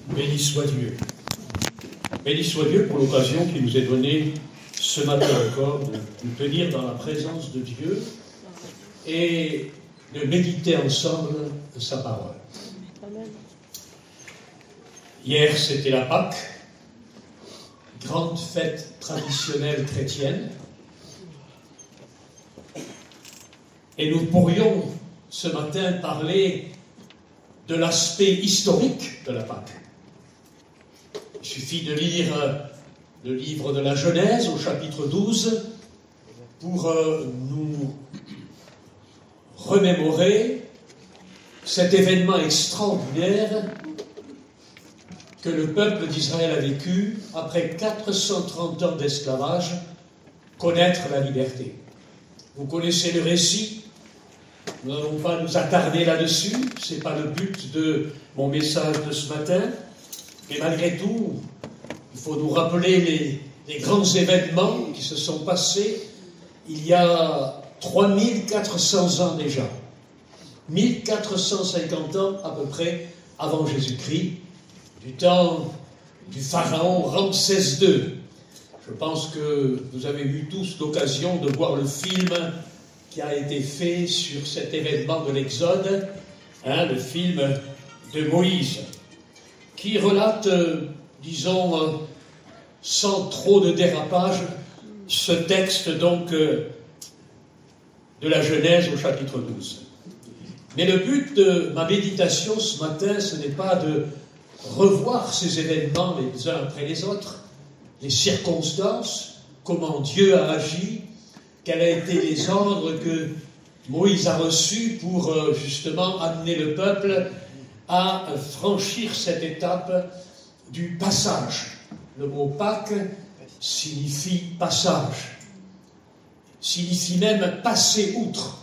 Béni soit Dieu. Béni soit Dieu pour l'occasion qui nous est donnée ce matin encore de nous tenir dans la présence de Dieu et de méditer ensemble sa parole. Hier, c'était la Pâque, grande fête traditionnelle chrétienne. Et nous pourrions ce matin parler de l'aspect historique de la Pâque. Il suffit de lire le livre de la Genèse au chapitre 12 pour nous remémorer cet événement extraordinaire que le peuple d'Israël a vécu après 430 ans d'esclavage, connaître la liberté. Vous connaissez le récit, nous n'allons pas nous attarder là-dessus, ce n'est pas le but de mon message de ce matin, mais malgré tout, il faut nous rappeler les grands événements qui se sont passés il y a 3400 ans déjà, 1450 ans à peu près avant Jésus-Christ, du temps du pharaon Ramsès II. Je pense que vous avez eu tous l'occasion de voir le film qui a été fait sur cet événement de l'Exode, le film de Moïse, qui relate, disons, sans trop de dérapage, ce texte donc de la Genèse au chapitre 12. Mais le but de ma méditation ce matin, ce n'est pas de revoir ces événements les uns après les autres, les circonstances, comment Dieu a agi, quels ont été les ordres que Moïse a reçus pour justement amener le peuple à franchir cette étape du passage. Le mot Pâques signifie passage, signifie même passer outre.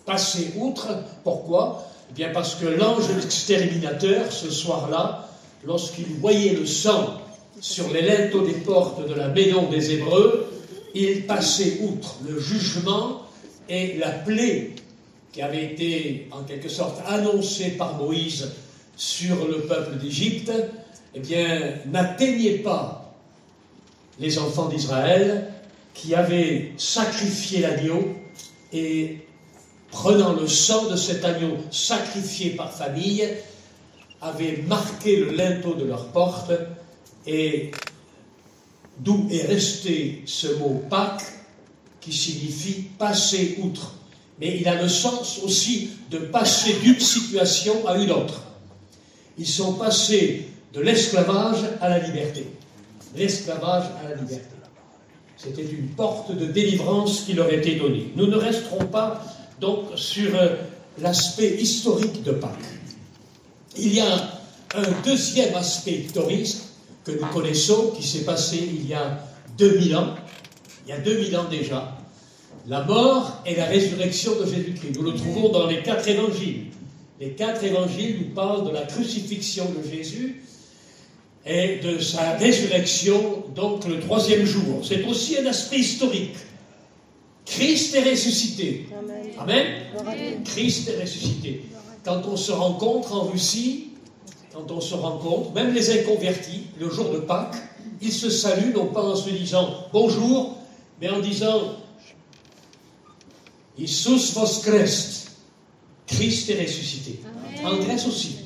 Passer outre, pourquoi ? Eh bien parce que l'ange exterminateur, ce soir-là, lorsqu'il voyait le sang sur les linteaux des portes de la maison des Hébreux, il passait outre le jugement et la plaie qui avait été en quelque sorte annoncée par Moïse sur le peuple d'Égypte, eh bien, n'atteignait pas les enfants d'Israël qui avaient sacrifié l'agneau et prenant le sang de cet agneau sacrifié par famille, avaient marqué le linteau de leur porte, et d'où est resté ce mot Pâques, qui signifie passer outre. Mais il a le sens aussi de passer d'une situation à une autre. Ils sont passés de l'esclavage à la liberté. L'esclavage à la liberté. C'était une porte de délivrance qui leur était donnée. Nous ne resterons pas donc sur l'aspect historique de Pâques. Il y a un deuxième aspect historique que nous connaissons, qui s'est passé il y a 2000 ans, il y a 2000 ans déjà, la mort et la résurrection de Jésus-Christ. Nous le trouvons dans les 4 évangiles. Les 4 évangiles nous parlent de la crucifixion de Jésus et de sa résurrection, donc le 3e jour. C'est aussi un aspect historique. Christ est ressuscité. Amen. Amen. Christ est ressuscité. Quand on se rencontre en Russie, quand on se rencontre, même les inconvertis, le jour de Pâques, ils se saluent, non pas en se disant bonjour, mais en disant Isus voskres, Christ est ressuscité. Amen. En Grèce aussi.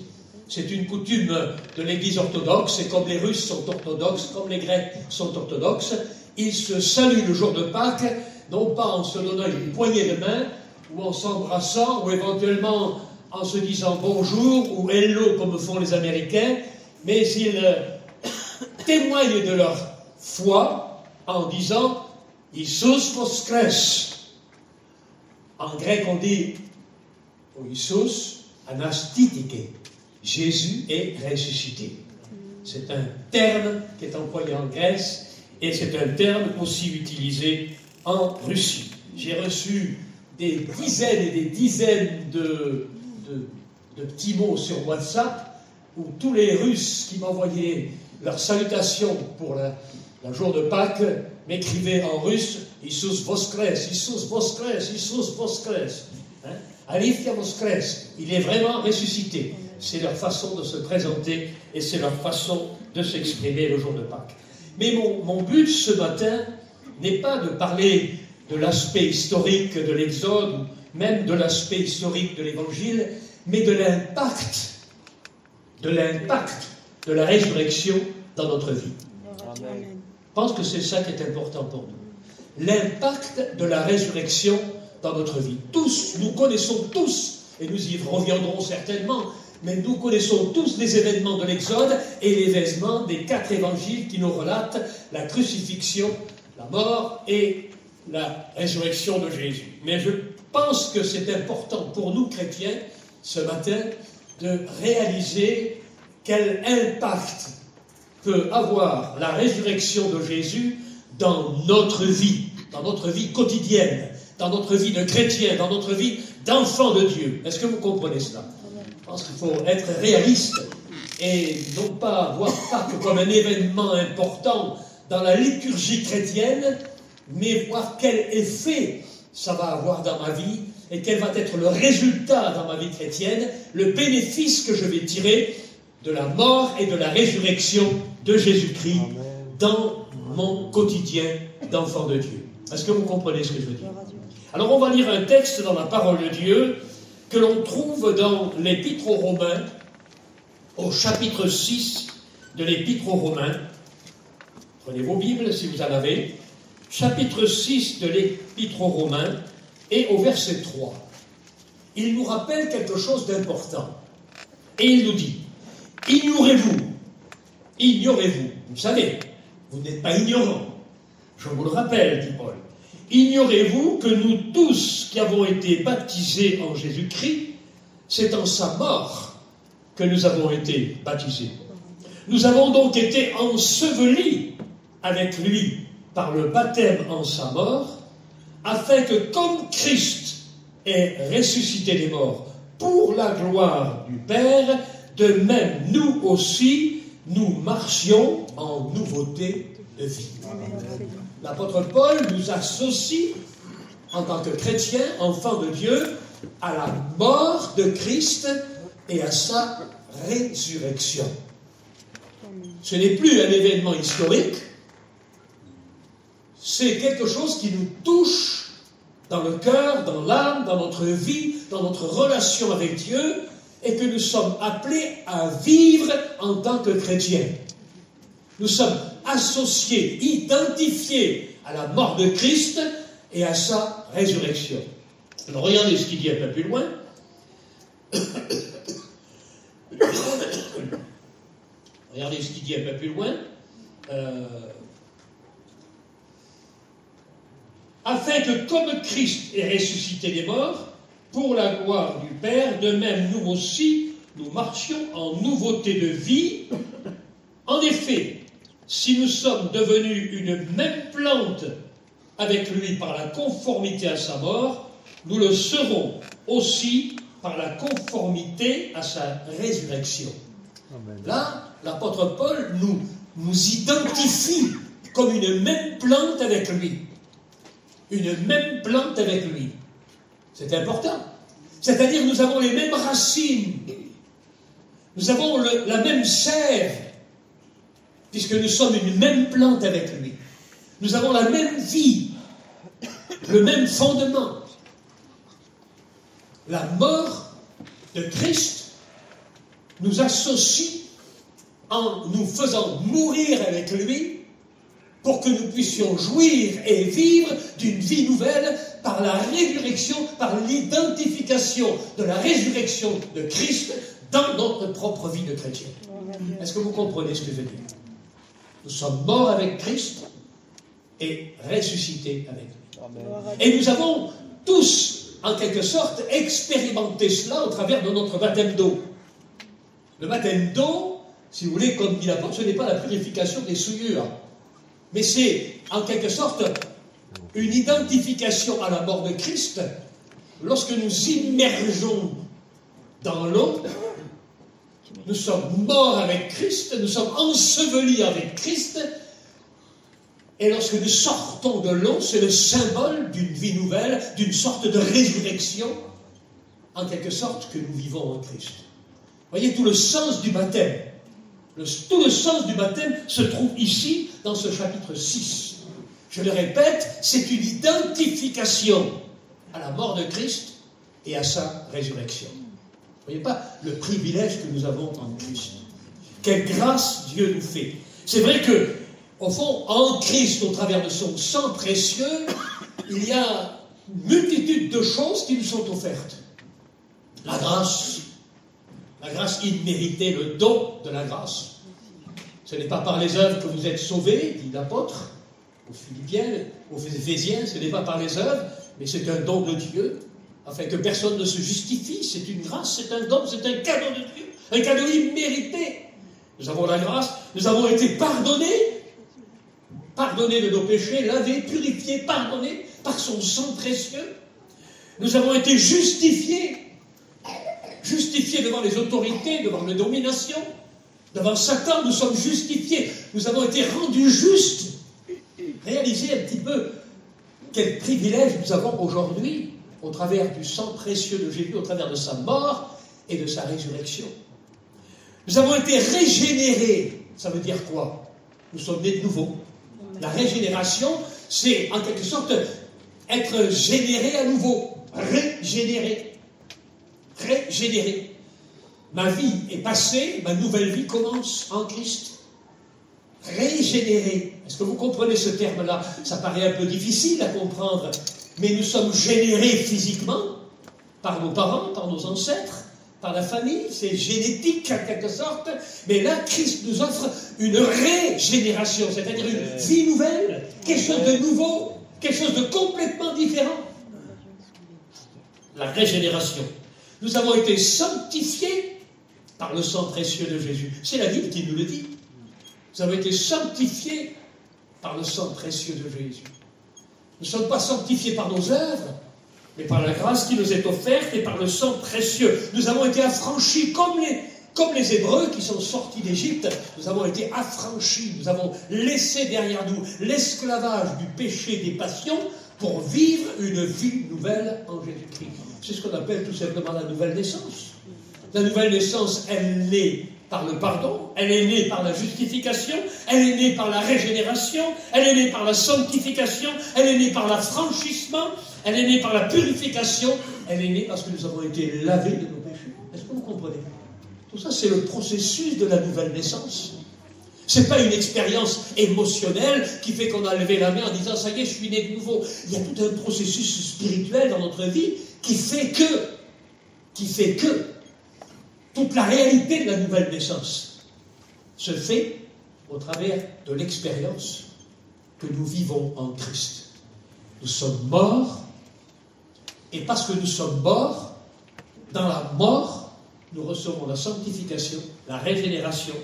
C'est une coutume de l'Église orthodoxe, et comme les Russes sont orthodoxes, comme les Grecs sont orthodoxes, ils se saluent le jour de Pâques, non pas en se donnant une poignée de main, ou en s'embrassant, ou éventuellement en se disant bonjour ou hello comme font les Américains, mais ils témoignent de leur foi en disant Isus voskres. En grec on dit Isus anastitike. Jésus est ressuscité. C'est un terme qui est employé en Grèce et c'est un terme aussi utilisé en Russie. J'ai reçu des dizaines et des dizaines de petits mots sur WhatsApp où tous les Russes qui m'envoyaient leurs salutations pour le jour de Pâques m'écrivaient en russe Isus voskres, Isus voskres, Isus voskres. Alifia voskres, il est vraiment ressuscité. c'est leur façon de se présenter et c'est leur façon de s'exprimer le jour de Pâques. Mais mon but ce matin n'est pas de parler de l'aspect historique de l'Exode, même de l'aspect historique de l'Évangile, mais de l'impact de la résurrection dans notre vie. Amen. Je pense que c'est ça qui est important pour nous. L'impact de la résurrection dans notre vie. Tous, nous connaissons tous, et nous y reviendrons certainement, mais nous connaissons tous les événements de l'Exode et les événements des 4 évangiles qui nous relatent la crucifixion, la mort et la résurrection de Jésus. Mais je pense que c'est important pour nous chrétiens, ce matin, de réaliser quel impact peut avoir la résurrection de Jésus dans notre vie quotidienne, dans notre vie de chrétien, dans notre vie d'enfant de Dieu. Est-ce que vous comprenez cela? Je pense qu'il faut être réaliste et non pas voir Pâques comme un événement important dans la liturgie chrétienne, mais voir quel effet ça va avoir dans ma vie et quel va être le résultat dans ma vie chrétienne, le bénéfice que je vais tirer de la mort et de la résurrection de Jésus-Christ dans mon quotidien d'enfant de Dieu. Est-ce que vous comprenez ce que je veux dire? Alors on va lire un texte dans la parole de Dieu que l'on trouve dans l'Épître aux Romains, au chapitre 6 de l'Épître aux Romains. Prenez vos Bibles si vous en avez. Chapitre 6 de l'Épître aux Romains et au verset 3. Il nous rappelle quelque chose d'important. Et il nous dit, ignorez-vous, vous savez, vous n'êtes pas ignorants. Je vous le rappelle, dit Paul. Ignorez-vous que nous tous qui avons été baptisés en Jésus-Christ, c'est en sa mort que nous avons été baptisés. Nous avons donc été ensevelis avec lui par le baptême en sa mort, afin que comme Christ est ressuscité des morts pour la gloire du Père, de même nous aussi, nous marchions en nouveauté de vie. L'apôtre Paul nous associe, en tant que chrétiens, enfants de Dieu, à la mort de Christ et à sa résurrection. Ce n'est plus un événement historique, c'est quelque chose qui nous touche dans le cœur, dans l'âme, dans notre vie, dans notre relation avec Dieu, et que nous sommes appelés à vivre en tant que chrétiens. Nous sommes associés, identifiés à la mort de Christ et à sa résurrection. Alors regardez ce qu'il dit un peu plus loin. Regardez ce qu'il dit un peu plus loin. Afin que comme Christ est ressuscité des morts, pour la gloire du Père, de même nous aussi, nous marchions en nouveauté de vie. En effet, si nous sommes devenus une même plante avec lui par la conformité à sa mort, nous le serons aussi par la conformité à sa résurrection. Amen. Là, l'apôtre Paul nous identifie comme une même plante avec lui. Une même plante avec lui. C'est important. C'est-à-dire nous avons les mêmes racines. Nous avons la même sève, puisque nous sommes une même plante avec lui. Nous avons la même vie, le même fondement. La mort de Christ nous associe en nous faisant mourir avec lui pour que nous puissions jouir et vivre d'une vie nouvelle par la résurrection, par l'identification de la résurrection de Christ dans notre propre vie de chrétien. Est-ce que vous comprenez ce que je dis? Nous sommes morts avec Christ et ressuscités avec lui. Amen. Et nous avons tous, en quelque sorte, expérimenté cela au travers de notre baptême d'eau. Le baptême d'eau, si vous voulez, comme dit l'apôtre, ce n'est pas la purification des souillures, mais c'est, en quelque sorte, une identification à la mort de Christ. Lorsque nous immergeons dans l'eau, nous sommes morts avec Christ, nous sommes ensevelis avec Christ, et lorsque nous sortons de l'eau, c'est le symbole d'une vie nouvelle, d'une sorte de résurrection, en quelque sorte, que nous vivons en Christ. Voyez, tout le sens du baptême. Tout le sens du baptême se trouve ici, dans ce chapitre 6. Je le répète, c'est une identification à la mort de Christ et à sa résurrection. Vous ne voyez pas le privilège que nous avons en Christ. Quelle grâce Dieu nous fait. C'est vrai que, au fond, en Christ, au travers de son sang précieux, il y a une multitude de choses qui nous sont offertes. La grâce imméritée, le don de la grâce. Ce n'est pas par les œuvres que vous êtes sauvés, dit l'apôtre, aux Philippiens, aux Éphésiens, ce n'est pas par les œuvres, mais c'est un don de Dieu, afin que personne ne se justifie. C'est une grâce, c'est un don, c'est un cadeau de Dieu, un cadeau immérité. Nous avons la grâce, nous avons été pardonnés de nos péchés, lavés, purifiés, pardonnés par son sang précieux. Nous avons été justifiés devant les autorités, devant les dominations, devant Satan, nous sommes justifiés. Nous avons été rendus justes. Réalisez un petit peu quel privilège nous avons aujourd'hui au travers du sang précieux de Jésus, au travers de sa mort et de sa résurrection. Nous avons été régénérés. Ça veut dire quoi? Nous sommes nés de nouveau. La régénération, c'est en quelque sorte être généré à nouveau. Régénéré. Ma vie est passée, ma nouvelle vie commence en Christ. Régénéré. Est-ce que vous comprenez ce terme-là? Ça paraît un peu difficile à comprendre, mais nous sommes générés physiquement par nos parents, par nos ancêtres, par la famille, c'est génétique en quelque sorte, mais là, Christ nous offre une régénération, c'est-à-dire une vie nouvelle, quelque chose de nouveau, quelque chose de complètement différent. La régénération. Nous avons été sanctifiés par le sang précieux de Jésus. C'est la Bible qui nous le dit. Nous avons été sanctifiés par le sang précieux de Jésus. Nous ne sommes pas sanctifiés par nos œuvres, mais par la grâce qui nous est offerte et par le sang précieux. Nous avons été affranchis comme les Hébreux qui sont sortis d'Égypte. Nous avons été affranchis. Nous avons laissé derrière nous l'esclavage du péché, des passions, pour vivre une vie nouvelle en Jésus-Christ. C'est ce qu'on appelle tout simplement la nouvelle naissance. La nouvelle naissance, elle est née par le pardon, elle est née par la justification, elle est née par la régénération, elle est née par la sanctification, elle est née par l'affranchissement, elle est née par la purification, elle est née parce que nous avons été lavés de nos péchés. Est-ce que vous comprenez? Tout ça, c'est le processus de la nouvelle naissance. Ce n'est pas une expérience émotionnelle qui fait qu'on a levé la main en disant « ça y est, je suis né de nouveau ». Il y a tout un processus spirituel dans notre vie qui fait que toute la réalité de la nouvelle naissance se fait au travers de l'expérience que nous vivons en Christ. Nous sommes morts, et parce que nous sommes morts, dans la mort, nous recevons la sanctification, la régénération,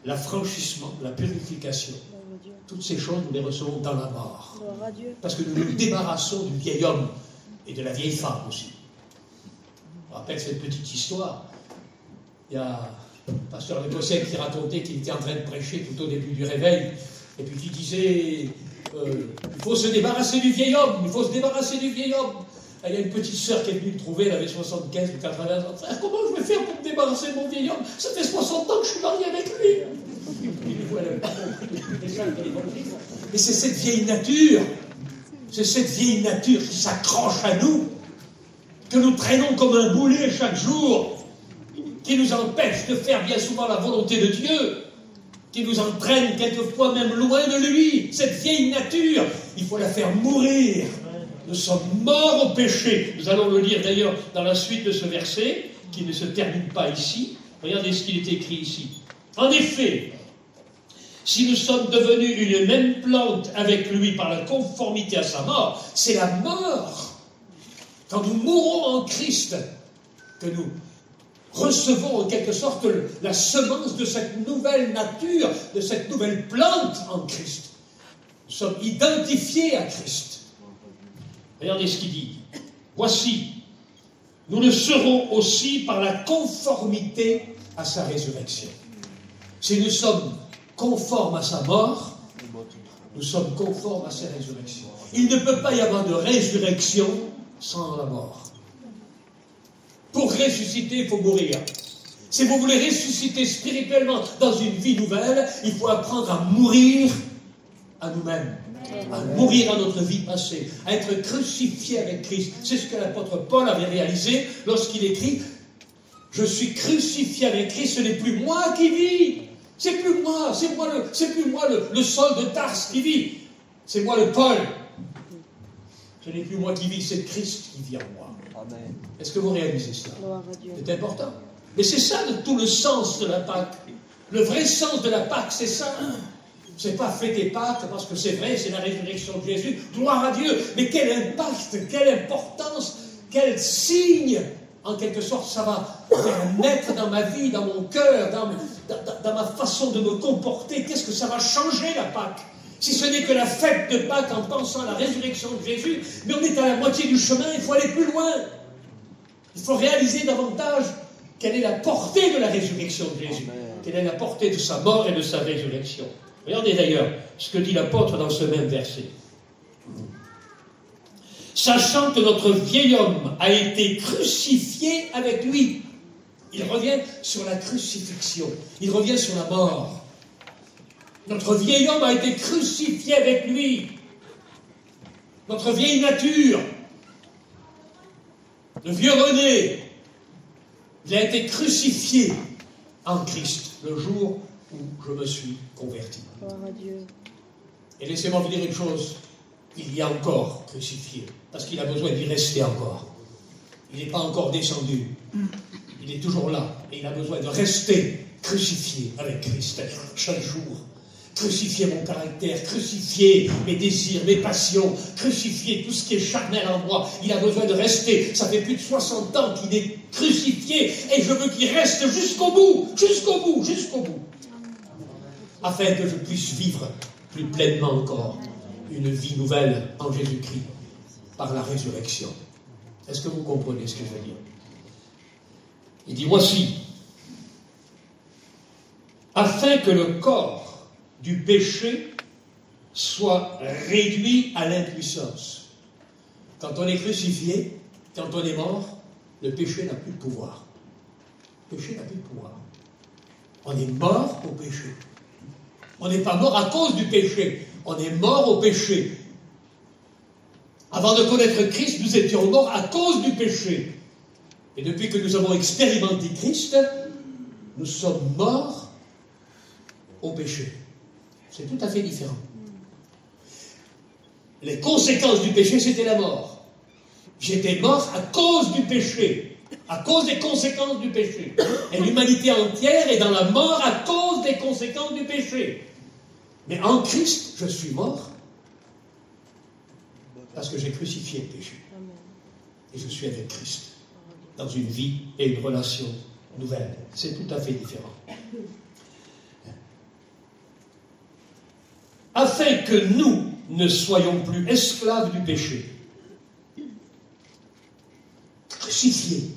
l'affranchissement, la purification. Toutes ces choses, nous les recevons dans la mort. Parce que nous nous débarrassons du vieil homme et de la vieille femme aussi. Je me rappelle cette petite histoire. Il y a le pasteur Lécossais qui racontait qu'il était en train de prêcher tout au début du réveil, et puis qui disait il faut se débarrasser du vieil homme, il faut se débarrasser du vieil homme. Et il y a une petite sœur qui est venue me trouver, elle avait 75 ou 80 ans. Frère, comment je vais faire pour me débarrasser de mon vieil homme? Ça fait 60 ans que je suis marié avec lui. Et c'est cette vieille nature, qui s'accroche à nous, que nous traînons comme un boulet chaque jour, qui nous empêche de faire bien souvent la volonté de Dieu, qui nous entraîne quelquefois même loin de lui. Cette vieille nature, il faut la faire mourir. Nous sommes morts au péché. Nous allons le lire d'ailleurs dans la suite de ce verset, qui ne se termine pas ici. Regardez ce qu'il est écrit ici. En effet, si nous sommes devenus une même plante avec lui par la conformité à sa mort, c'est la mort. Quand nous mourrons en Christ, que nous recevons en quelque sorte la semence de cette nouvelle nature, de cette nouvelle plante en Christ. Nous sommes identifiés à Christ. Regardez ce qu'il dit. Voici, nous le serons aussi par la conformité à sa résurrection. Si nous sommes conformes à sa mort, nous sommes conformes à sa résurrection. Il ne peut pas y avoir de résurrection sans la mort. Pour ressusciter, il faut mourir. Si vous voulez ressusciter spirituellement dans une vie nouvelle, il faut apprendre à mourir à nous-mêmes, à mourir à notre vie passée, à être crucifié avec Christ. C'est ce que l'apôtre Paul avait réalisé lorsqu'il écrit « Je suis crucifié avec Christ, ce n'est plus moi qui vis, c'est plus moi, c'est plus moi le Saul de Tarse qui vit, c'est moi le Paul. Ce n'est plus moi qui vis, c'est Christ qui vit en moi. » Est-ce que vous réalisez cela? C'est important. Et c'est ça tout le sens de la Pâque. Le vrai sens de la Pâque, c'est ça. C'est pas fêter Pâques parce que c'est vrai, c'est la résurrection de Jésus. Gloire à Dieu. Mais quel impact, quelle importance, quel signe, en quelque sorte, ça va faire naître dans ma vie, dans mon cœur, dans ma façon de me comporter. Qu'est-ce que ça va changer, la Pâque? Si ce n'est que la fête de Pâques en pensant à la résurrection de Jésus, mais on est à la moitié du chemin, il faut aller plus loin. Il faut réaliser davantage quelle est la portée de la résurrection de Jésus, quelle est la portée de sa mort et de sa résurrection. Regardez d'ailleurs ce que dit l'apôtre dans ce même verset. Sachant que notre vieil homme a été crucifié avec lui. Il revient sur la crucifixion, il revient sur la mort. Notre vieil homme a été crucifié avec lui. Notre vieille nature, le vieux René, il a été crucifié en Christ le jour où je me suis converti. Et laissez-moi vous dire une chose, il y a encore crucifié, parce qu'il a besoin d'y rester encore. Il n'est pas encore descendu, il est toujours là, et il a besoin de rester crucifié avec Christ chaque jour. Crucifier mon caractère, crucifier mes désirs, mes passions, crucifier tout ce qui est charnel en moi. Il a besoin de rester. Ça fait plus de 60 ans qu'il est crucifié et je veux qu'il reste jusqu'au bout, jusqu'au bout, jusqu'au bout. Afin que je puisse vivre plus pleinement encore une vie nouvelle en Jésus-Christ par la résurrection. Est-ce que vous comprenez ce que je veux dire? Il dit, voici, afin que le corps du péché soit réduit à l'impuissance. Quand on est crucifié, quand on est mort, le péché n'a plus de pouvoir. Le péché n'a plus de pouvoir. On est mort au péché. On n'est pas mort à cause du péché. On est mort au péché. Avant de connaître Christ, nous étions morts à cause du péché. Et depuis que nous avons expérimenté Christ, nous sommes morts au péché. C'est tout à fait différent. Les conséquences du péché, c'était la mort. J'étais mort à cause du péché, à cause des conséquences du péché. Et l'humanité entière est dans la mort à cause des conséquences du péché. Mais en Christ, je suis mort parce que j'ai crucifié le péché. Et je suis avec Christ, dans une vie et une relation nouvelle. C'est tout à fait différent. Afin que nous ne soyons plus esclaves du péché, crucifiés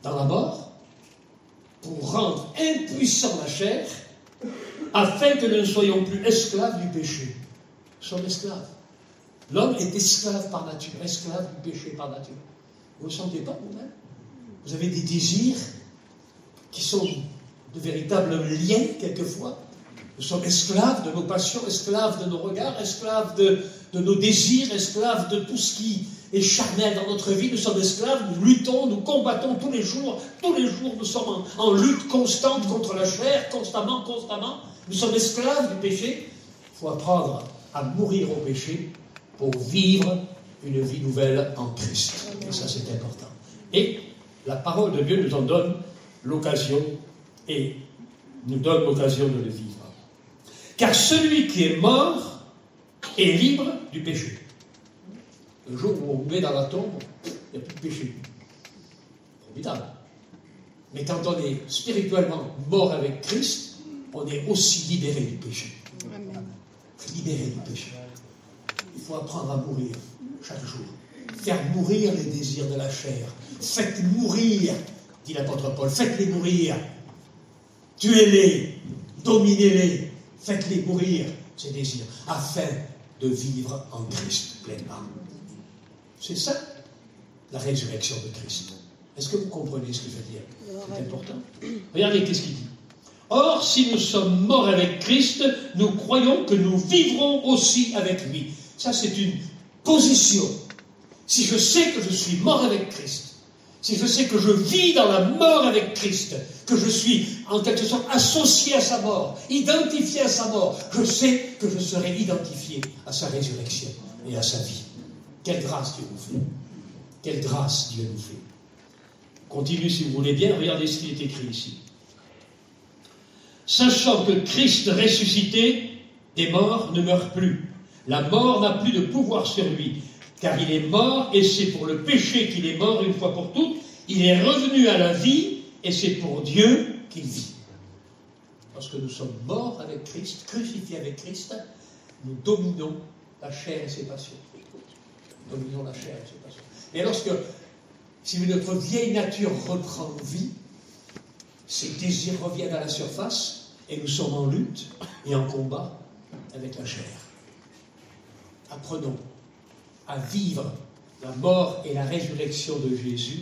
dans la mort, pour rendre impuissant la chair, afin que nous ne soyons plus esclaves du péché. Nous sommes esclaves. L'homme est esclave par nature, esclave du péché par nature. Vous ne le sentez pas vous-même? Vous avez des désirs qui sont de véritables liens, quelquefois. Nous sommes esclaves de nos passions, esclaves de nos regards, esclaves de nos désirs, esclaves de tout ce qui est charnel dans notre vie. Nous sommes esclaves, nous luttons, nous combattons tous les jours. Tous les jours, nous sommes en lutte constante contre la chair, constamment. Nous sommes esclaves du péché. Il faut apprendre à mourir au péché pour vivre une vie nouvelle en Christ. Et ça, c'est important. Et la parole de Dieu nous en donne l'occasion et nous donne l'occasion de le vivre. Car celui qui est mort est libre du péché. Le jour où on vous met dans la tombe, il n'y a plus de péché. Formidable. Mais quand on est spirituellement mort avec Christ, on est aussi libéré du péché. Amen. Libéré du péché. Il faut apprendre à mourir chaque jour. Faire mourir les désirs de la chair. Faites mourir, dit l'apôtre Paul, faites-les mourir. Tuez-les, dominez-les. Faites-les mourir, ces désirs, afin de vivre en Christ pleinement. C'est ça, la résurrection de Christ. Est-ce que vous comprenez ce que je veux dire? C'est important. Regardez qu'est-ce qu'il dit. Or, si nous sommes morts avec Christ, nous croyons que nous vivrons aussi avec lui. Ça, c'est une position. Si je sais que je suis mort avec Christ, si je sais que je vis dans la mort avec Christ, que je suis en quelque sorte associé à sa mort, identifié à sa mort, je sais que je serai identifié à sa résurrection et à sa vie. Quelle grâce Dieu nous fait. Quelle grâce Dieu nous fait. Continue si vous voulez bien, regardez ce qui est écrit ici. Sachant que Christ ressuscité des morts ne meurt plus. La mort n'a plus de pouvoir sur lui, car il est mort et c'est pour le péché qu'il est mort une fois pour toutes. Il est revenu à la vie et c'est pour Dieu qu'il vit. Lorsque nous sommes morts avec Christ, crucifiés avec Christ, nous dominons la chair et ses passions. Nous dominons la chair et ses passions. Et lorsque, si notre vieille nature reprend vie, ses désirs reviennent à la surface et nous sommes en lutte et en combat avec la chair. Apprenons à vivre la mort et la résurrection de Jésus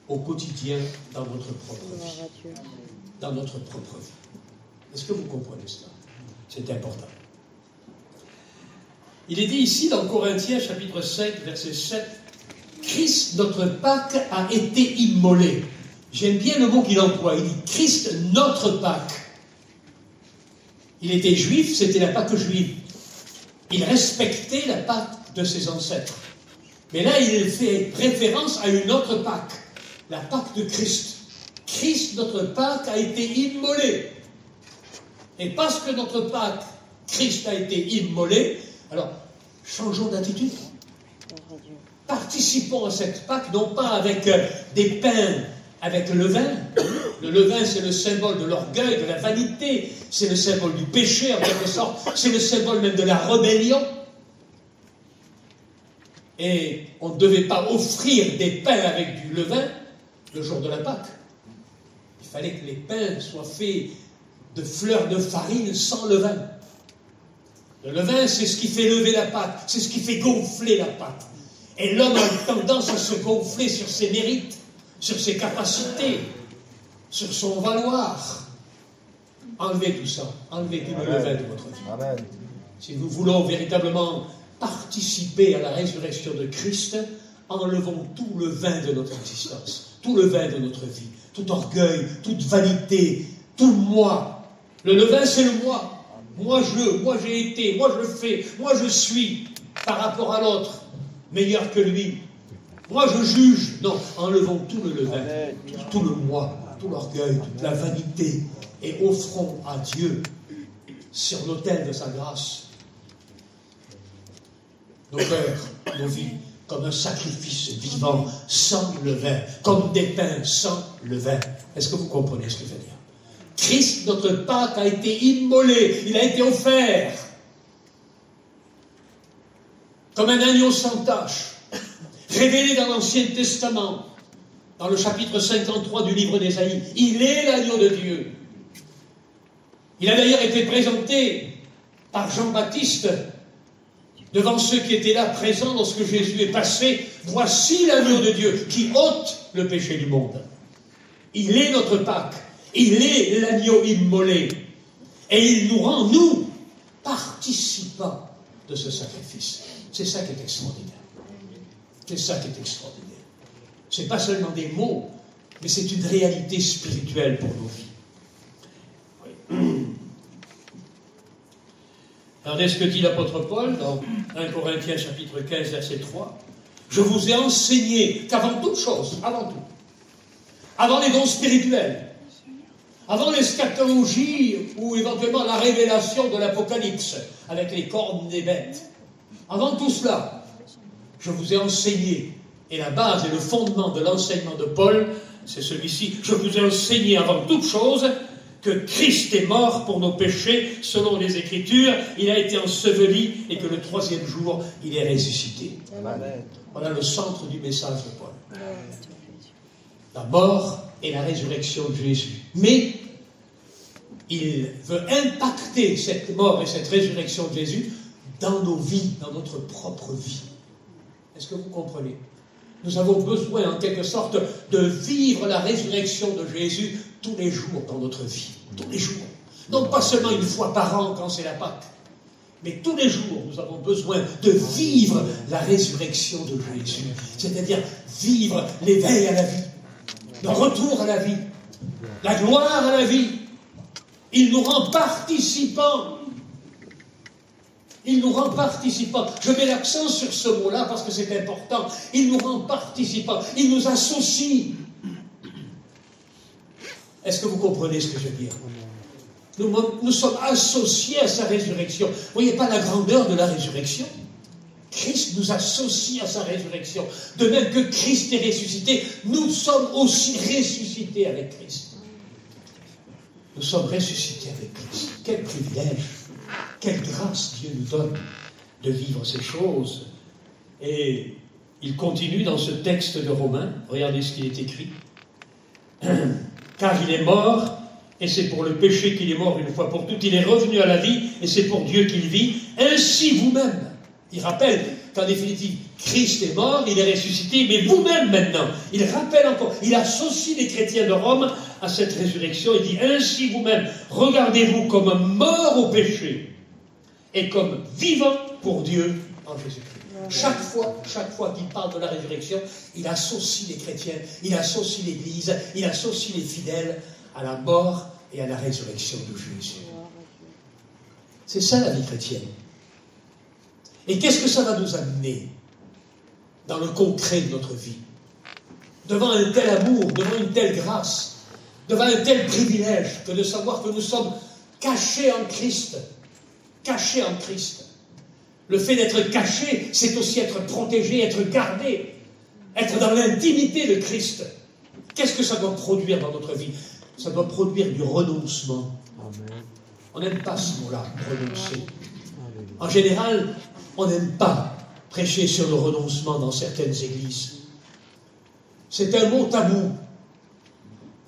au quotidien dans notre propre vie. Dans notre propre vie. Est-ce que vous comprenez cela? C'est important. Il est dit ici dans Corinthiens chapitre 5, verset 7, Christ, notre Pâque, a été immolé. J'aime bien le mot qu'il emploie. Il dit Christ, notre Pâque. Il était juif, c'était la Pâque juive. Il respectait la Pâque de ses ancêtres. Mais là, il fait référence à une autre Pâque, la Pâque de Christ. Christ, notre Pâque, a été immolé. Et parce que notre Pâque, Christ a été immolé, alors, changeons d'attitude. Participons à cette Pâque, non pas avec des pains, avec le levain. Le levain, c'est le symbole de l'orgueil, de la vanité, c'est le symbole du péché, en quelque sorte, c'est le symbole même de la rébellion. Et on ne devait pas offrir des pains avec du levain le jour de la Pâque. Il fallait que les pains soient faits de fleurs de farine sans levain. Le levain, c'est ce qui fait lever la pâte, c'est ce qui fait gonfler la pâte. Et l'homme a tendance à se gonfler sur ses mérites, sur ses capacités, sur son valoir. Enlevez tout ça, enlevez tout le levain de votre vie. Amen. Si nous voulons véritablement participer à la résurrection de Christ, enlevons tout le vin de notre existence, tout le vin de notre vie, tout orgueil, toute vanité, tout moi. Le levain, c'est le moi. Moi j'ai été, moi je fais, moi je suis, par rapport à l'autre, meilleur que lui. Moi je juge. Non, enlevons tout le levain, tout le moi, tout l'orgueil, toute la vanité, et offrons à Dieu, sur l'autel de sa grâce, nos cœurs, nos vies, comme un sacrifice vivant, sans levain, comme des pains sans levain. Est-ce que vous comprenez ce que je veux dire? Christ, notre Pâque, a été immolé, il a été offert comme un agneau sans tache, révélé dans l'Ancien Testament, dans le chapitre 53 du livre d'Ésaïe. Il est l'agneau de Dieu. Il a d'ailleurs été présenté par Jean-Baptiste devant ceux qui étaient là présents lorsque Jésus est passé. Voici l'agneau de Dieu qui ôte le péché du monde. Il est notre Pâque. Il est l'agneau immolé. Et il nous rend, nous, participants de ce sacrifice. C'est ça qui est extraordinaire. C'est ça qui est extraordinaire. Ce n'est pas seulement des mots, mais c'est une réalité spirituelle pour nos vies. Oui. Regardez ce que dit l'apôtre Paul dans 1 Corinthiens chapitre 15, verset 3. Je vous ai enseigné qu'avant toute chose, avant tout, avant les dons spirituels, avant l'eschatologie ou éventuellement la révélation de l'Apocalypse avec les cornes des bêtes, avant tout cela, je vous ai enseigné, et la base et le fondement de l'enseignement de Paul, c'est celui-ci, je vous ai enseigné avant toute chose que Christ est mort pour nos péchés, selon les Écritures, il a été enseveli et que le troisième jour, il est ressuscité. Amen. Voilà le centre du message de Paul. Amen. La mort et la résurrection de Jésus. Mais il veut impacter cette mort et cette résurrection de Jésus dans nos vies, dans notre propre vie. Est-ce que vous comprenez? Nous avons besoin, en quelque sorte, de vivre la résurrection de Jésus tous les jours dans notre vie. Tous les jours. Non pas seulement une fois par an quand c'est la Pâque, mais tous les jours, nous avons besoin de vivre la résurrection de Jésus. C'est-à-dire vivre l'éveil à la vie, le retour à la vie, la gloire à la vie. Il nous rend participants. Il nous rend participants. Je mets l'accent sur ce mot-là parce que c'est important. Il nous rend participants. Il nous associe. Est-ce que vous comprenez ce que je veux dire? Nous sommes associés à sa résurrection. Vous ne voyez pas la grandeur de la résurrection? Christ nous associe à sa résurrection. De même que Christ est ressuscité, nous sommes aussi ressuscités avec Christ. Nous sommes ressuscités avec Christ. Quel privilège, quelle grâce Dieu nous donne de vivre ces choses. Et il continue dans ce texte de Romains, regardez ce qu'il est écrit. Car il est mort, et c'est pour le péché qu'il est mort une fois pour toutes. Il est revenu à la vie, et c'est pour Dieu qu'il vit. Ainsi vous-même. Il rappelle qu'en définitive, Christ est mort, il est ressuscité, mais vous-même maintenant. Il rappelle encore, il associe les chrétiens de Rome à cette résurrection. Il dit, ainsi vous-même, regardez-vous comme mort au péché et comme vivant pour Dieu en Jésus-Christ. Chaque fois qu'il parle de la résurrection, il associe les chrétiens, il associe l'Église, il associe les fidèles à la mort et à la résurrection de Jésus. C'est ça la vie chrétienne. Et qu'est-ce que ça va nous amener dans le concret de notre vie? Devant un tel amour, devant une telle grâce, devant un tel privilège que de savoir que nous sommes cachés en Christ. Cachés en Christ. Le fait d'être caché, c'est aussi être protégé, être gardé, être dans l'intimité de Christ. Qu'est-ce que ça doit produire dans notre vie? Ça doit produire du renoncement. Amen. On n'aime pas ce mot-là, renoncer. En général, on n'aime pas prêcher sur le renoncement dans certaines églises. C'est un mot tabou.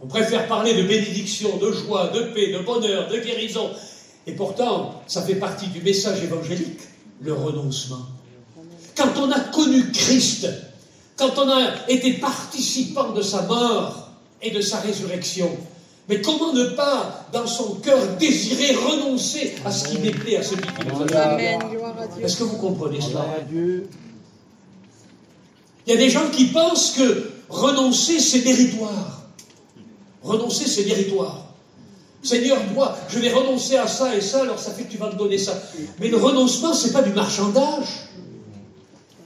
On préfère parler de bénédiction, de joie, de paix, de bonheur, de guérison. Et pourtant, ça fait partie du message évangélique, le renoncement. Quand on a connu Christ, quand on a été participant de sa mort et de sa résurrection, mais comment ne pas, dans son cœur, désirer renoncer à ce qui déplaît à celui qui nous a fait? Est-ce que vous comprenez cela? Il y a des gens qui pensent que renoncer, c'est méritoire. Renoncer, c'est méritoire. Seigneur, moi, je vais renoncer à ça et ça, alors ça fait que tu vas me donner ça. Mais le renoncement, c'est pas du marchandage.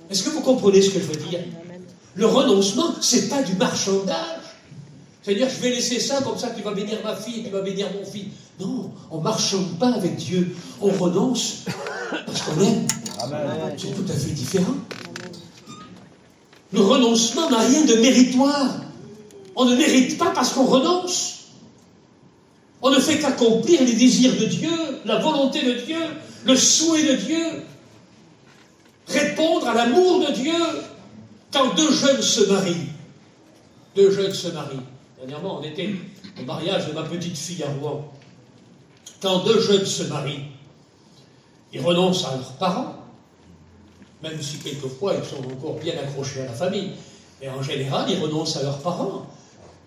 Est-ce que vous comprenez ce que je veux dire? Le renoncement, c'est pas du marchandage. C'est-à-dire, je vais laisser ça, comme ça tu vas bénir ma fille, tu vas bénir mon fils. Non, on ne marchande pas avec Dieu. On renonce parce qu'on aime. C'est tout à fait différent. Le renoncement n'a rien de méritoire. On ne mérite pas parce qu'on renonce. On ne fait qu'accomplir les désirs de Dieu, la volonté de Dieu, le souhait de Dieu. Répondre à l'amour de Dieu. Quand deux jeunes se marient, dernièrement, on était au mariage de ma petite fille à Rouen. Quand deux jeunes se marient, ils renoncent à leurs parents, même si quelquefois ils sont encore bien accrochés à la famille. Mais en général, ils renoncent à leurs parents.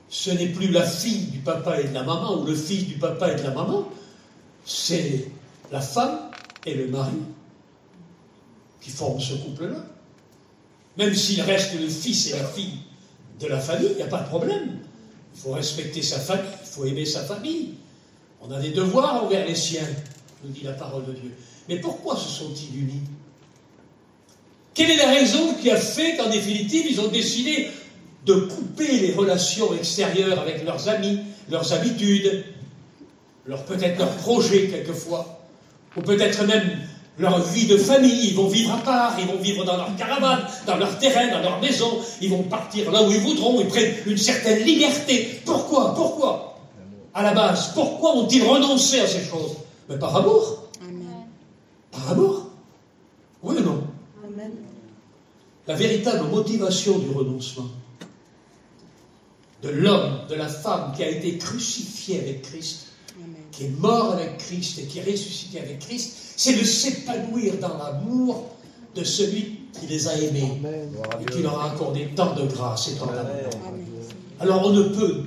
Ce n'est plus la fille du papa et de la maman, ou le fils du papa et de la maman, c'est la femme et le mari qui forment ce couple-là. Même s'il reste le fils et la fille de la famille, il n'y a pas de problème. Il faut respecter sa famille, il faut aimer sa famille. On a des devoirs envers les siens, nous dit la parole de Dieu. Mais pourquoi se sont-ils unis? Quelle est la raison qui a fait qu'en définitive, ils ont décidé de couper les relations extérieures avec leurs amis, leurs habitudes, peut-être leurs projets quelquefois, ou peut-être même leur vie de famille? Ils vont vivre à part, ils vont vivre dans leur caravane, dans leur terrain, dans leur maison, ils vont partir là où ils voudront, ils prennent une certaine liberté. Pourquoi à la base, pourquoi ont-ils renoncé à ces choses? Mais par amour. Amen. Par amour. Oui ou non? Amen. La véritable motivation du renoncement de l'homme, de la femme qui a été crucifié avec Christ, amen, qui est mort avec Christ et qui est ressuscité avec Christ, c'est de s'épanouir dans l'amour de celui qui les a aimés et qui leur a accordé tant de grâce et tant d'amour. Alors on ne peut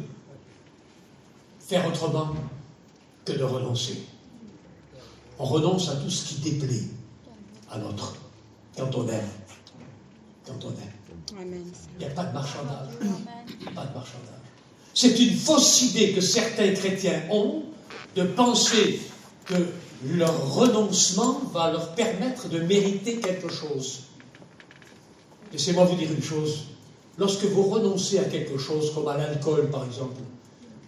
faire autrement que de renoncer. On renonce à tout ce qui déplaît à l'autre quand on aime. Quand on aime. Il n'y a pas de marchandage. Pas de marchandage. C'est une fausse idée que certains chrétiens ont de penser que leur renoncement va leur permettre de mériter quelque chose. Laissez-moi vous dire une chose. Lorsque vous renoncez à quelque chose, comme à l'alcool par exemple,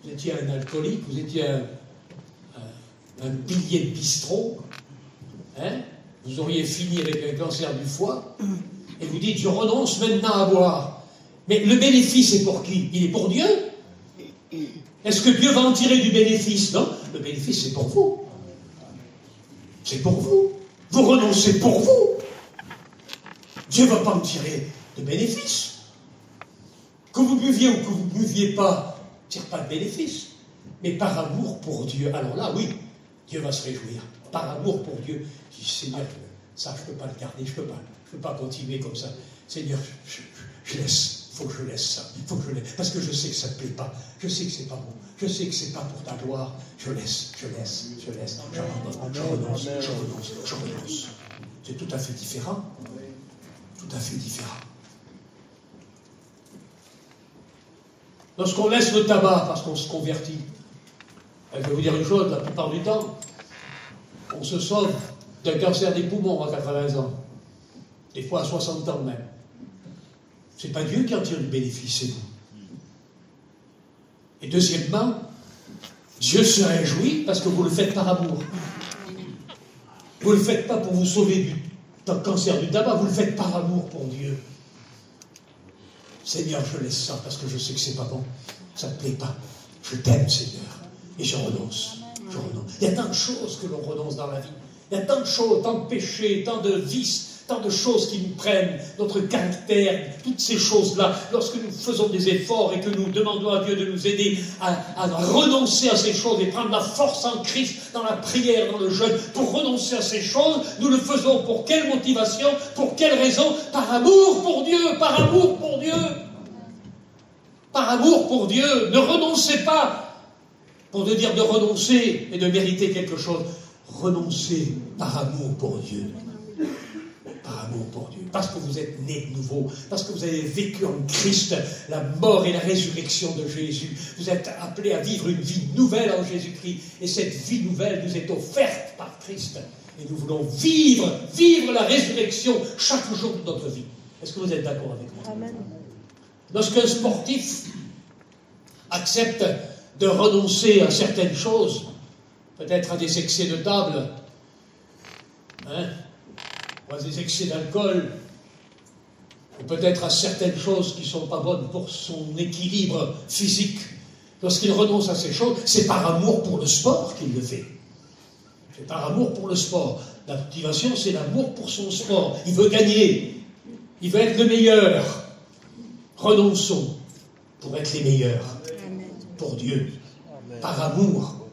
vous étiez un alcoolique, vous étiez un pilier de bistrot, hein, vous auriez fini avec un cancer du foie, et vous dites, je renonce maintenant à boire. Mais le bénéfice est pour qui? Il est pour Dieu? Est-ce que Dieu va en tirer du bénéfice? Non, le bénéfice c'est pour vous. C'est pour vous. Vous renoncez pour vous. Dieu ne va pas en tirer de bénéfice. Que vous buviez ou que vous ne buviez pas, ne tire pas de bénéfice. Mais par amour pour Dieu, alors là, oui, Dieu va se réjouir. Par amour pour Dieu, je dis, Seigneur, ça, je ne peux pas le garder, je ne peux pas continuer comme ça. Seigneur, je laisse. Il faut que je laisse ça. Il faut que je laisse. Parce que je sais que ça ne te plaît pas. Je sais que c'est pas bon. Je sais que c'est pas pour ta gloire. Je laisse. J'abandonne. Je renonce. C'est tout à fait différent. Tout à fait différent. Lorsqu'on laisse le tabac parce qu'on se convertit, je vais vous dire une chose, la plupart du temps, on se sauve d'un cancer des poumons à 80 ans. Des fois à 60 ans même. C'est pas Dieu qui en tire du bénéfice, c'est vous. Et deuxièmement, Dieu se réjouit parce que vous le faites par amour. Vous ne le faites pas pour vous sauver du cancer du tabac, vous le faites par amour pour Dieu. Seigneur, je laisse ça parce que je sais que c'est pas bon. Ça ne me plaît pas. Je t'aime, Seigneur. Et je renonce. Il y a tant de choses que l'on renonce dans la vie. Il y a tant de choses, tant de péchés, tant de vices, tant de choses qui nous prennent, notre caractère, toutes ces choses-là, lorsque nous faisons des efforts et que nous demandons à Dieu de nous aider à renoncer à ces choses et prendre la force en Christ dans la prière, dans le jeûne, pour renoncer à ces choses, nous le faisons pour quelle motivation, pour quelle raison? Par amour pour Dieu, par amour pour Dieu. Par amour pour Dieu. Ne renoncez pas pour te dire de renoncer et de mériter quelque chose. Renoncez par amour pour Dieu. Par amour pour Dieu, parce que vous êtes né de nouveau, parce que vous avez vécu en Christ la mort et la résurrection de Jésus. Vous êtes appelés à vivre une vie nouvelle en Jésus-Christ, et cette vie nouvelle nous est offerte par Christ. Et nous voulons vivre la résurrection chaque jour de notre vie. Est-ce que vous êtes d'accord avec moi? Amen. Lorsqu'un sportif accepte de renoncer à certaines choses, peut-être à des excès de table, ou à des excès d'alcool, ou peut-être à certaines choses qui ne sont pas bonnes pour son équilibre physique. Lorsqu'il renonce à ces choses, c'est par amour pour le sport qu'il le fait. C'est par amour pour le sport. La motivation, c'est l'amour pour son sport. Il veut gagner. Il veut être le meilleur. Renonçons pour être les meilleurs. Amen. Pour Dieu. Amen. Par amour.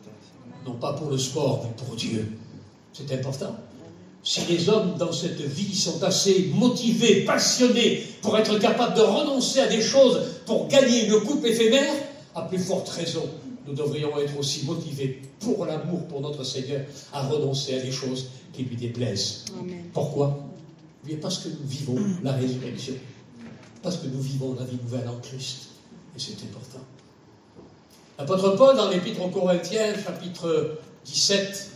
Non pas pour le sport, mais pour Dieu. C'est important. Si les hommes dans cette vie sont assez motivés, passionnés, pour être capables de renoncer à des choses pour gagner une coupe éphémère, à plus forte raison, nous devrions être aussi motivés pour l'amour pour notre Seigneur à renoncer à des choses qui lui déplaisent. Amen. Pourquoi? Mais parce que nous vivons la résurrection. Parce que nous vivons la vie nouvelle en Christ. Et c'est important. L'apôtre Paul, dans l'Épître aux Corinthiens, chapitre 17,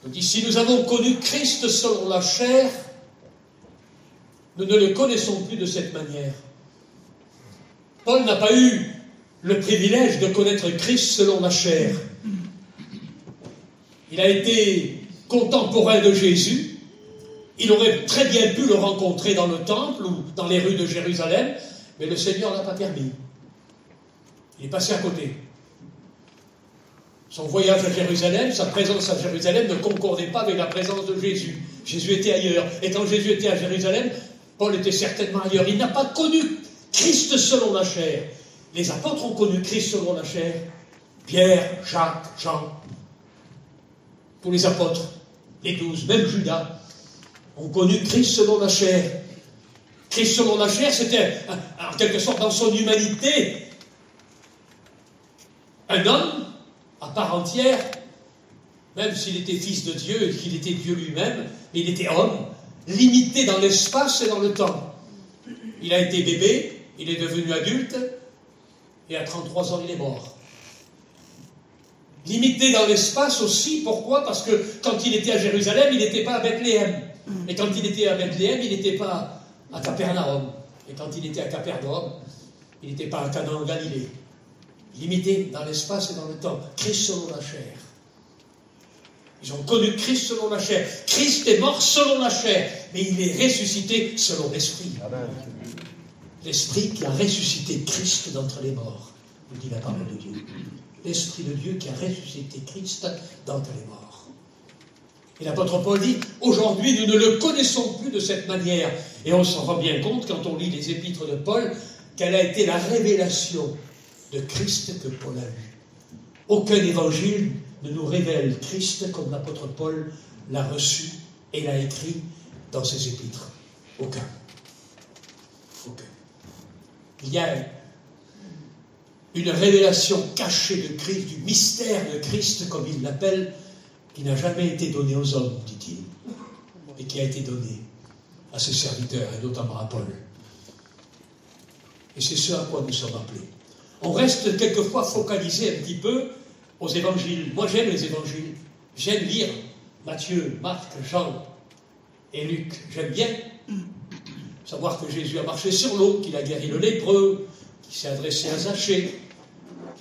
nous dit, si nous avons connu Christ selon la chair, nous ne le connaissons plus de cette manière. Paul n'a pas eu le privilège de connaître Christ selon la chair. Il a été contemporain de Jésus. Il aurait très bien pu le rencontrer dans le temple ou dans les rues de Jérusalem, mais le Seigneur ne l'a pas permis. Il est passé à côté. Son voyage à Jérusalem, sa présence à Jérusalem ne concordait pas avec la présence de Jésus. Jésus était ailleurs. Et quand Jésus était à Jérusalem, Paul était certainement ailleurs. Il n'a pas connu Christ selon la chair. Les apôtres ont connu Christ selon la chair. Pierre, Jacques, Jean, tous les apôtres, les 12, même Judas, ont connu Christ selon la chair. Christ selon la chair, c'était en quelque sorte dans son humanité un homme à part entière, même s'il était fils de Dieu et qu'il était Dieu lui-même, mais il était homme, limité dans l'espace et dans le temps. Il a été bébé, il est devenu adulte, et à 33 ans, il est mort. Limité dans l'espace aussi, pourquoi? Parce que quand il était à Jérusalem, il n'était pas à Bethléem. Et quand il était à Bethléem, il n'était pas à Capernaum. Et quand il était à Capernaum, il n'était pas à Canaan en Galilée. Limité dans l'espace et dans le temps. Christ selon la chair. Ils ont connu Christ selon la chair. Christ est mort selon la chair, mais il est ressuscité selon l'Esprit. L'Esprit qui a ressuscité Christ d'entre les morts, nous dit la parole de Dieu. L'Esprit de Dieu qui a ressuscité Christ d'entre les morts. Et l'apôtre Paul dit, aujourd'hui nous ne le connaissons plus de cette manière. Et on s'en rend bien compte quand on lit les épîtres de Paul, quelle a été la révélation de Christ que Paul a eue. Aucun évangile ne nous révèle Christ comme l'apôtre Paul l'a reçu et l'a écrit dans ses épîtres. Aucun. Aucun. Il y a une révélation cachée de Christ, du mystère de Christ, comme il l'appelle, qui n'a jamais été donné aux hommes, dit-il, et qui a été donné à ses serviteurs, et notamment à Paul. Et c'est ce à quoi nous sommes appelés. On reste quelquefois focalisé un petit peu aux évangiles. Moi, j'aime les évangiles. J'aime lire Matthieu, Marc, Jean et Luc. J'aime bien savoir que Jésus a marché sur l'eau, qu'il a guéri le lépreux, qu'il s'est adressé à Zachée,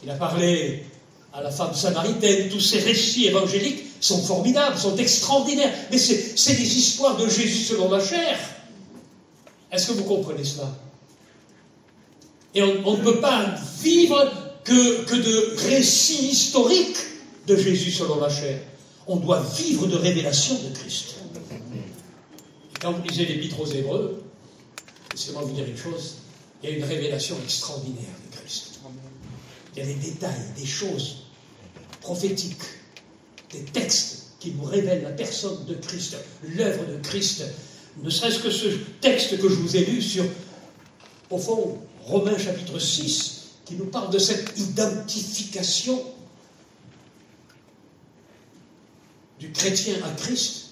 qu'il a parlé à la femme samaritaine. Tous ces récits évangéliques sont formidables, sont extraordinaires. Mais c'est des histoires de Jésus selon la chair. Est-ce que vous comprenez cela? Et on ne peut pas vivre que de récits historiques de Jésus selon la chair. On doit vivre de révélations de Christ. Et quand vous lisez l'Épître aux Hébreux, laissez-moi vous dire une chose, il y a une révélation extraordinaire de Christ. Il y a des détails, des choses prophétiques, des textes qui nous révèlent la personne de Christ, l'œuvre de Christ. Ne serait-ce que ce texte que je vous ai lu sur, au fond, Romains chapitre 6, qui nous parle de cette identification du chrétien à Christ.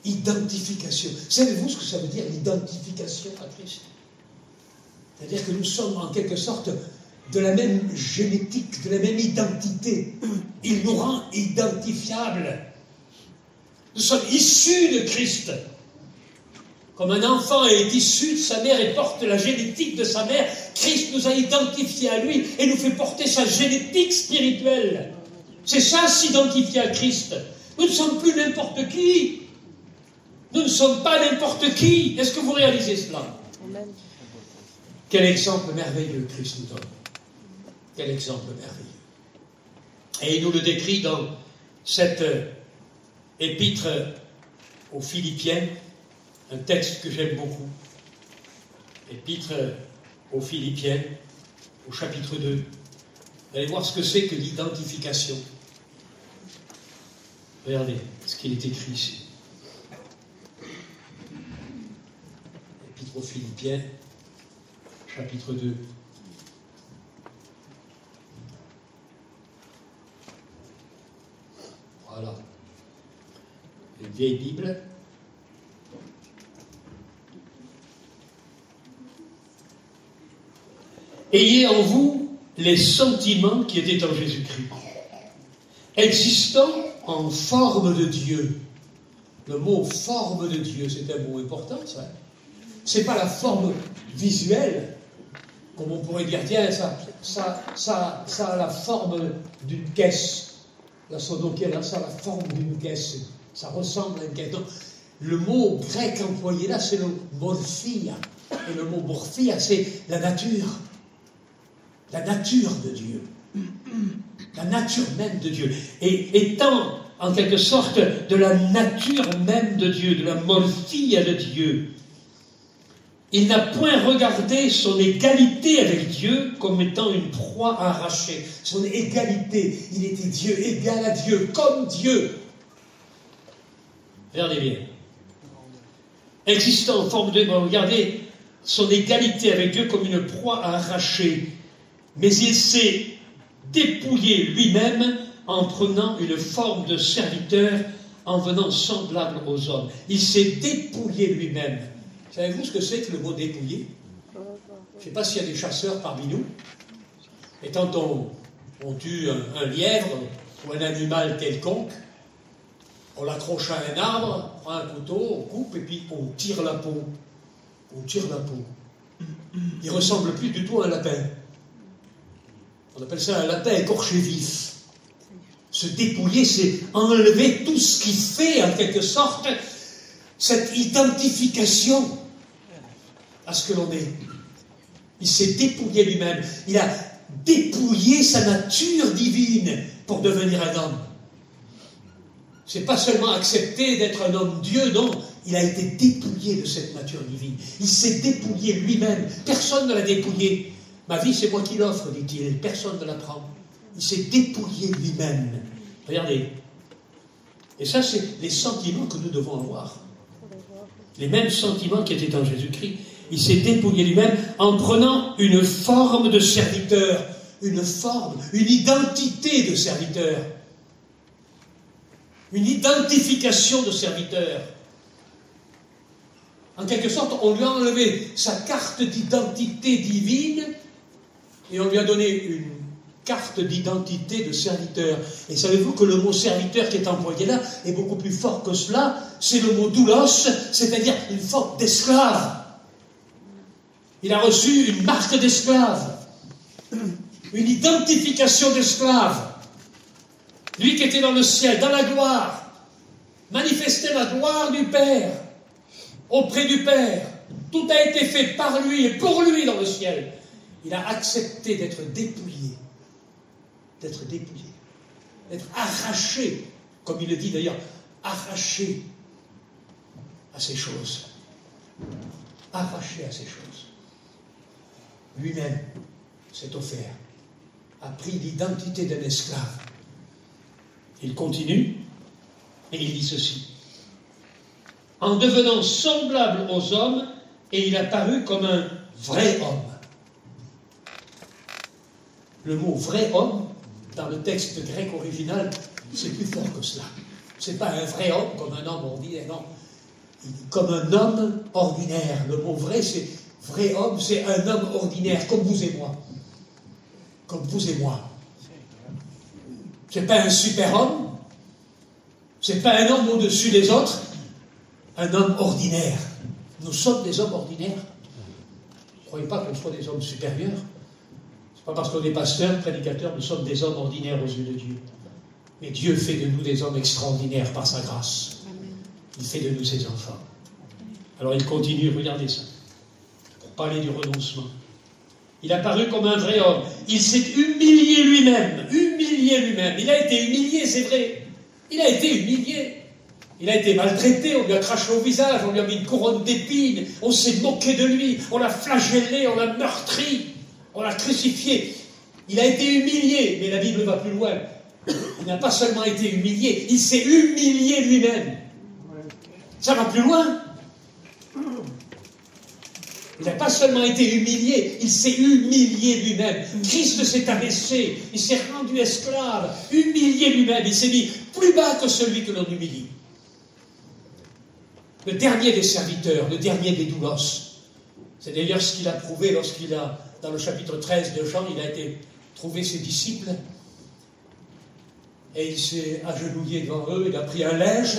Identification. Savez-vous ce que ça veut dire, l'identification à Christ? C'est-à-dire que nous sommes en quelque sorte de la même génétique, de la même identité. Il nous rend identifiables. Nous sommes issus de Christ. Comme un enfant est issu de sa mère et porte la génétique de sa mère, Christ nous a identifiés à lui et nous fait porter sa génétique spirituelle. C'est ça, s'identifier à Christ. Nous ne sommes plus n'importe qui. Nous ne sommes pas n'importe qui. Est-ce que vous réalisez cela? Amen. Quel exemple merveilleux Christ nous donne. Quel exemple merveilleux. Et il nous le décrit dans cette épître aux Philippiens, un texte que j'aime beaucoup. Épître aux Philippiens, au chapitre 2. Vous allez voir ce que c'est que l'identification. Regardez ce qu'il est écrit ici. Épître aux Philippiens, chapitre 2. Voilà. Une vieille Bible. Ayez en vous les sentiments qui étaient en Jésus-Christ, existant en forme de Dieu. Le mot forme de Dieu, c'est un mot important, ça. C'est pas la forme visuelle, comme on pourrait dire, tiens, ça a la forme d'une caisse. La sonoquelle, ça a la forme d'une caisse. Ça ressemble à une caisse. Donc, le mot grec employé là, c'est le morphia. Et le mot morphia, c'est la nature. La nature de Dieu. La nature même de Dieu. Et étant, en quelque sorte, de la nature même de Dieu, de la morphia de Dieu, il n'a point regardé son égalité avec Dieu comme étant une proie arrachée. Son égalité, il était Dieu, égal à Dieu, comme Dieu. Regardez bien. Existant en forme de... Regardez, son égalité avec Dieu comme une proie à arracher, mais il s'est dépouillé lui-même en prenant une forme de serviteur, en venant semblable aux hommes. Il s'est dépouillé lui-même. Savez-vous ce que c'est que le mot dépouiller? Je ne sais pas s'il y a des chasseurs parmi nous. Et quand on tue un lièvre ou un animal quelconque, on l'accroche à un arbre, on prend un couteau, on coupe et puis on tire la peau. On tire la peau. Il ne ressemble plus du tout à un lapin. On appelle ça un lapin écorché vif. Se dépouiller, c'est enlever tout ce qui fait, en quelque sorte, cette identification à ce que l'on est. Il s'est dépouillé lui-même. Il a dépouillé sa nature divine pour devenir un homme. C'est pas seulement accepter d'être un homme Dieu, non. Il a été dépouillé de cette nature divine. Il s'est dépouillé lui-même. Personne ne l'a dépouillé. Ma vie, c'est moi qui l'offre, dit-il. Personne ne la prend. Il s'est dépouillé lui-même. Regardez. Et ça, c'est les sentiments que nous devons avoir. Les mêmes sentiments qui étaient en Jésus-Christ. Il s'est dépouillé lui-même en prenant une forme de serviteur. Une forme, une identité de serviteur. Une identification de serviteur. En quelque sorte, on lui a enlevé sa carte d'identité divine et on lui a donné une carte d'identité de serviteur. Et savez-vous que le mot serviteur qui est employé là est beaucoup plus fort que cela? C'est le mot doulos, c'est-à-dire une forme d'esclave. Il a reçu une marque d'esclave, une identification d'esclave. Lui qui était dans le ciel, dans la gloire, manifestait la gloire du Père, auprès du Père. Tout a été fait par lui et pour lui dans le ciel. Il a accepté d'être dépouillé, d'être arraché, comme il le dit d'ailleurs, arraché à ces choses. Arraché à ces choses. Lui-même s'est offert, a pris l'identité d'un esclave. Il continue et il dit ceci. En devenant semblable aux hommes, et il apparut comme un vrai homme. Le mot vrai homme, dans le texte grec original, c'est plus fort que cela. C'est pas un vrai homme comme un homme ordinaire, non. Comme un homme ordinaire. Le mot vrai, c'est vrai homme, c'est un homme ordinaire, comme vous et moi. Comme vous et moi. C'est pas un super homme, c'est pas un homme au-dessus des autres, un homme ordinaire. Nous sommes des hommes ordinaires. Ne croyez pas qu'on soit des hommes supérieurs. C'est pas parce qu'on est pasteur, prédicateur, nous sommes des hommes ordinaires aux yeux de Dieu. Mais Dieu fait de nous des hommes extraordinaires par sa grâce. Il fait de nous ses enfants. Alors il continue, regardez ça, pour parler du renoncement. Il apparut comme un vrai homme. Il s'est humilié lui-même. Il a été humilié, c'est vrai. Il a été humilié. Il a été maltraité, on lui a craché au visage, on lui a mis une couronne d'épines, on s'est moqué de lui, on l'a flagellé, on l'a meurtri, on l'a crucifié. Il a été humilié, mais la Bible va plus loin. Il n'a pas seulement été humilié, il s'est humilié lui-même. Ça va plus loin. Il n'a pas seulement été humilié, il s'est humilié lui-même. Christ s'est abaissé, il s'est rendu esclave, humilié lui-même, il s'est mis plus bas que celui que l'on humilie. Le dernier des serviteurs, le dernier des doulos. C'est d'ailleurs ce qu'il a prouvé lorsqu'il a, dans le chapitre 13 de Jean, il a été trouver ses disciples et il s'est agenouillé devant eux, il a pris un linge.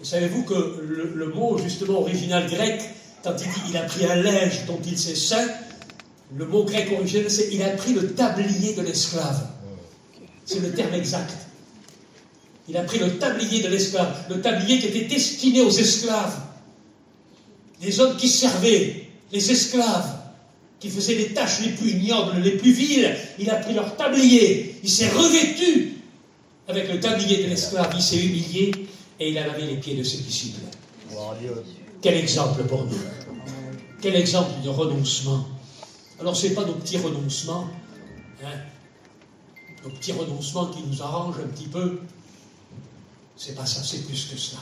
Et savez-vous que le mot justement original grec, quand il dit il a pris un linge dont il s'est ceint, le mot grec original c'est il a pris le tablier de l'esclave. C'est le terme exact. Il a pris le tablier de l'esclave, le tablier qui était destiné aux esclaves, les hommes qui servaient, les esclaves, qui faisaient les tâches les plus ignobles, les plus viles. Il a pris leur tablier, il s'est revêtu avec le tablier de l'esclave, il s'est humilié et il a lavé les pieds de ses disciples. Quel exemple pour nous! Quel exemple de renoncement! Alors, ce n'est pas nos petits renoncements, nos petits renoncements qui nous arrangent un petit peu. C'est pas ça, c'est plus que cela.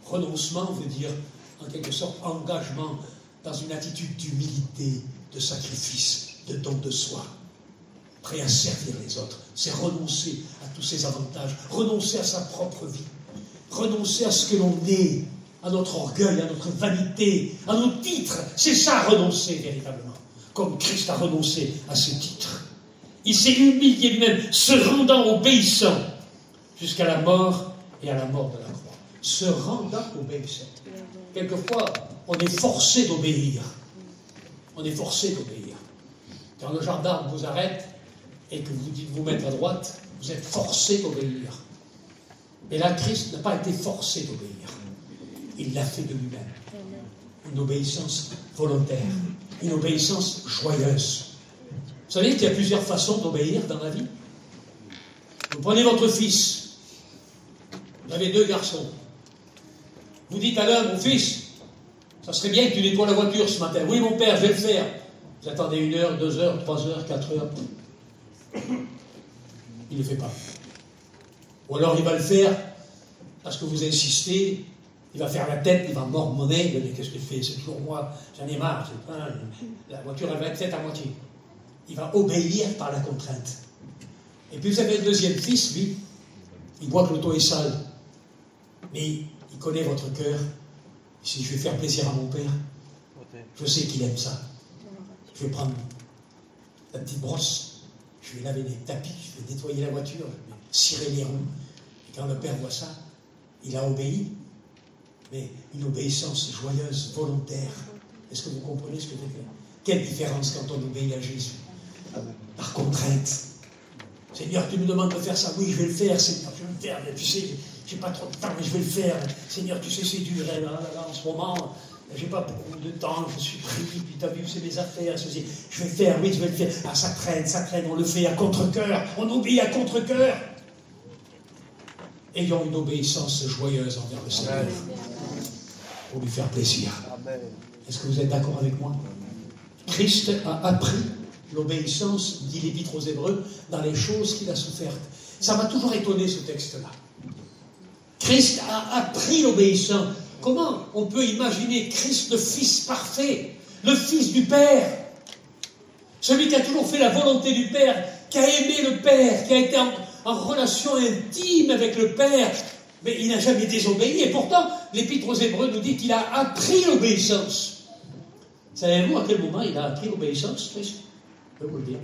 Renoncement veut dire, en quelque sorte, engagement dans une attitude d'humilité, de sacrifice, de don de soi, prêt à servir les autres. C'est renoncer à tous ces avantages, renoncer à sa propre vie, renoncer à ce que l'on est, à notre orgueil, à notre vanité, à nos titres. C'est ça, renoncer véritablement, comme Christ a renoncé à ses titres. Il s'est humilié lui-même, se rendant obéissant jusqu'à la mort et à la mort de la croix. Se rendant obéissant. Quelquefois, on est forcé d'obéir. On est forcé d'obéir. Quand le gendarme vous arrête et que vous dites vous mettre à droite, vous êtes forcé d'obéir. Mais là, Christ n'a pas été forcé d'obéir. Il l'a fait de lui-même. Une obéissance volontaire. Une obéissance joyeuse. Vous savez qu'il y a plusieurs façons d'obéir dans la vie. Vous prenez votre fils. Vous avez 2 garçons. Vous dites à l'un, mon fils, ça serait bien que tu nettoies la voiture ce matin. Oui, mon père, je vais le faire. Vous attendez 1 heure, 2 heures, 3 heures, 4 heures. Il ne le fait pas. Ou alors il va le faire parce que vous insistez. Il va faire la tête, il va mormonner. Mais qu'est-ce que tu fais? C'est toujours moi. J'en ai marre. La voiture, elle va être faite à moitié. Il va obéir par la contrainte. Et puis vous avez le deuxième fils, lui. Il voit que l'auto est sale. Mais il connaît votre cœur. Si je vais faire plaisir à mon père, je sais qu'il aime ça. Je vais prendre la petite brosse, je vais laver les tapis, je vais nettoyer la voiture, je vais cirer les roues. Et quand le père voit ça, il a obéi, mais une obéissance joyeuse, volontaire. Est-ce que vous comprenez ce que je veux dire? Quelle différence quand on obéit à Jésus? Par contrainte. Seigneur, tu me demandes de faire ça. Oui, je vais le faire, Seigneur, je vais le faire. Mais tu sais, j'ai pas trop de temps, mais je vais le faire. Seigneur, tu sais, c'est dur. Là, en ce moment, j'ai pas beaucoup de temps, je suis pris, puis tu as vu, c'est mes affaires, ceci. Je vais le faire, oui, je vais le faire. Ah, ça traîne, on le fait à contre-cœur. On obéit à contre-cœur. Ayons une obéissance joyeuse envers le Seigneur. Pour lui faire plaisir. Est-ce que vous êtes d'accord avec moi? Christ a appris l'obéissance, dit l'Épître aux Hébreux, dans les choses qu'il a souffertes. Ça m'a toujours étonné, ce texte-là. Christ a appris l'obéissance. Comment on peut imaginer Christ, le Fils parfait, le Fils du Père, celui qui a toujours fait la volonté du Père, qui a aimé le Père, qui a été en relation intime avec le Père, mais il n'a jamais désobéi. Et pourtant, l'Épître aux Hébreux nous dit qu'il a appris l'obéissance. Savez-vous à quel moment il a appris l'obéissance, Christ? Je peux vous le dire.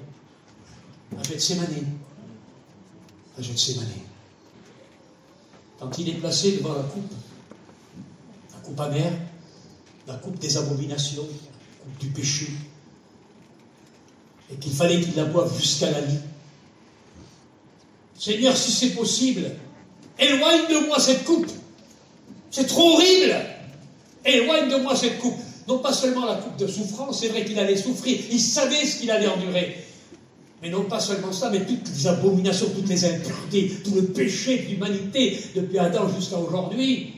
À Gethsémane. À Gethsémane. Quand il est placé devant la coupe amère, la coupe des abominations, la coupe du péché, et qu'il fallait qu'il la boive jusqu'à la nuit. Seigneur, si c'est possible, éloigne de moi cette coupe. C'est trop horrible. Éloigne de moi cette coupe. Non pas seulement la coupe de souffrance, c'est vrai qu'il allait souffrir, il savait ce qu'il allait endurer. Mais non pas seulement ça, mais toutes les abominations, toutes les impuretés, tout le péché de l'humanité, depuis Adam jusqu'à aujourd'hui,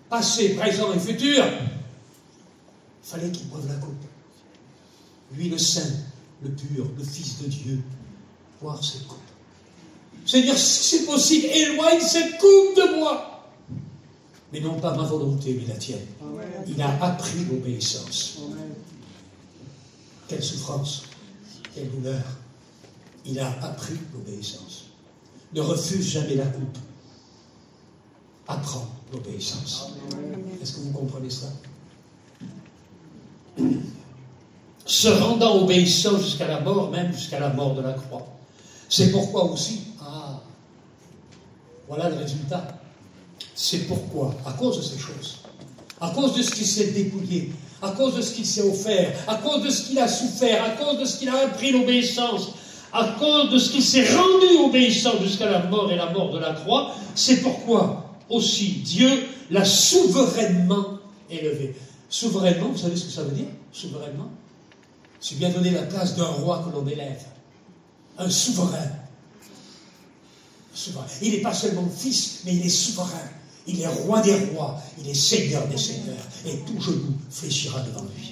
passé, présent et futur. Il fallait qu'il boive la coupe. Lui, le saint, le pur, le Fils de Dieu, boire cette coupe. Seigneur, si c'est possible, éloigne cette coupe de moi. Mais non pas ma volonté, mais la tienne. Il a appris l'obéissance. Quelle souffrance, quelle douleur. Il a appris l'obéissance. Ne refuse jamais la coupe. Apprends l'obéissance. Est-ce que vous comprenez ça? Se rendant obéissant jusqu'à la mort, même jusqu'à la mort de la croix. C'est pourquoi aussi, voilà le résultat. C'est pourquoi, à cause de ces choses, à cause de ce qu'il s'est dépouillé, à cause de ce qu'il s'est offert, à cause de ce qu'il a souffert, à cause de ce qu'il a appris l'obéissance, à cause de ce qu'il s'est rendu obéissant jusqu'à la mort et la mort de la croix, c'est pourquoi aussi Dieu l'a souverainement élevé. Souverainement, vous savez ce que ça veut dire? Souverainement, c'est bien donner la place d'un roi que l'on élève. Un souverain. Il n'est pas seulement fils, mais il est souverain. Il est roi des rois, il est seigneur des seigneurs, et tout genou fléchira devant lui.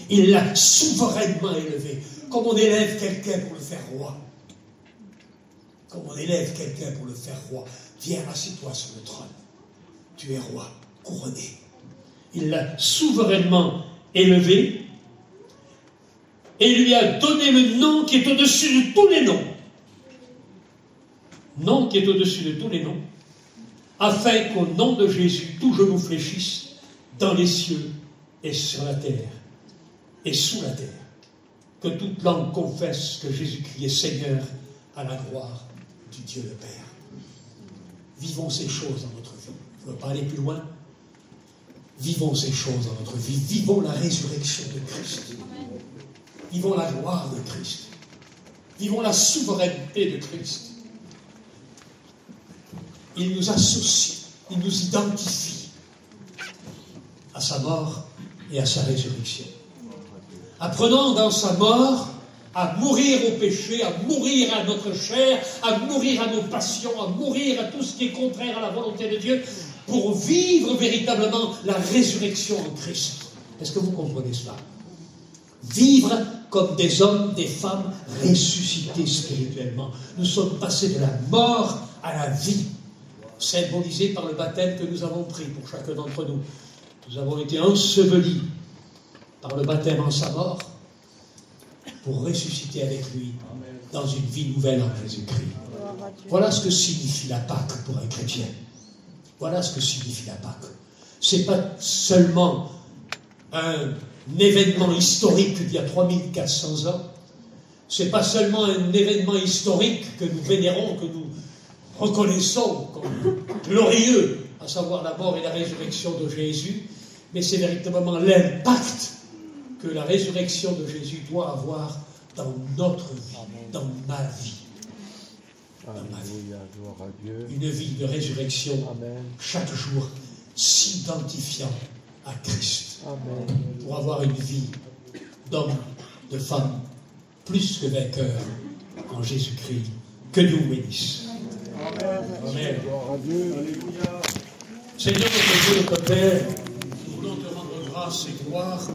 Il l'a souverainement élevé, comme on élève quelqu'un pour le faire roi. Comme on élève quelqu'un pour le faire roi. Viens, assieds-toi sur le trône. Tu es roi, couronné. Il l'a souverainement élevé et lui a donné le nom qui est au-dessus de tous les noms. Nom qui est au-dessus de tous les noms, afin qu'au nom de Jésus, tout genou fléchisse dans les cieux et sur la terre et sous la terre. Que toute langue confesse que Jésus-Christ est Seigneur à la gloire du Dieu le Père. Vivons ces choses dans notre vie. Je ne veux pas aller plus loin. Vivons ces choses dans notre vie. Vivons la résurrection de Christ. Vivons la gloire de Christ. Vivons la souveraineté de Christ. Il nous associe, il nous identifie à sa mort et à sa résurrection. Apprenons dans sa mort à mourir au péché, à mourir à notre chair, à mourir à nos passions, à mourir à tout ce qui est contraire à la volonté de Dieu, pour vivre véritablement la résurrection en Christ. Est-ce que vous comprenez cela? Vivre comme des hommes, des femmes ressuscités spirituellement. Nous sommes passés de la mort à la vie, symbolisé par le baptême que nous avons pris pour chacun d'entre nous. Nous avons été ensevelis par le baptême en sa mort pour ressusciter avec lui dans une vie nouvelle en Jésus-Christ. Voilà ce que signifie la Pâque pour un chrétien. Voilà ce que signifie la Pâque. Ce n'est pas seulement un événement historique d'il y a 3400 ans. Ce n'est pas seulement un événement historique que nous vénérons, que nous reconnaissons comme glorieux, à savoir la mort et la résurrection de Jésus, mais c'est véritablement l'impact que la résurrection de Jésus doit avoir dans notre vie, dans ma vie. Dans ma vie. Une vie de résurrection, chaque jour s'identifiant à Christ. Pour avoir une vie d'homme, de femme, plus que vainqueur en Jésus-Christ. Que Dieu vous bénisse. Amen. Seigneur notre Dieu, notre Père, nous voulons te rendre grâce et gloire.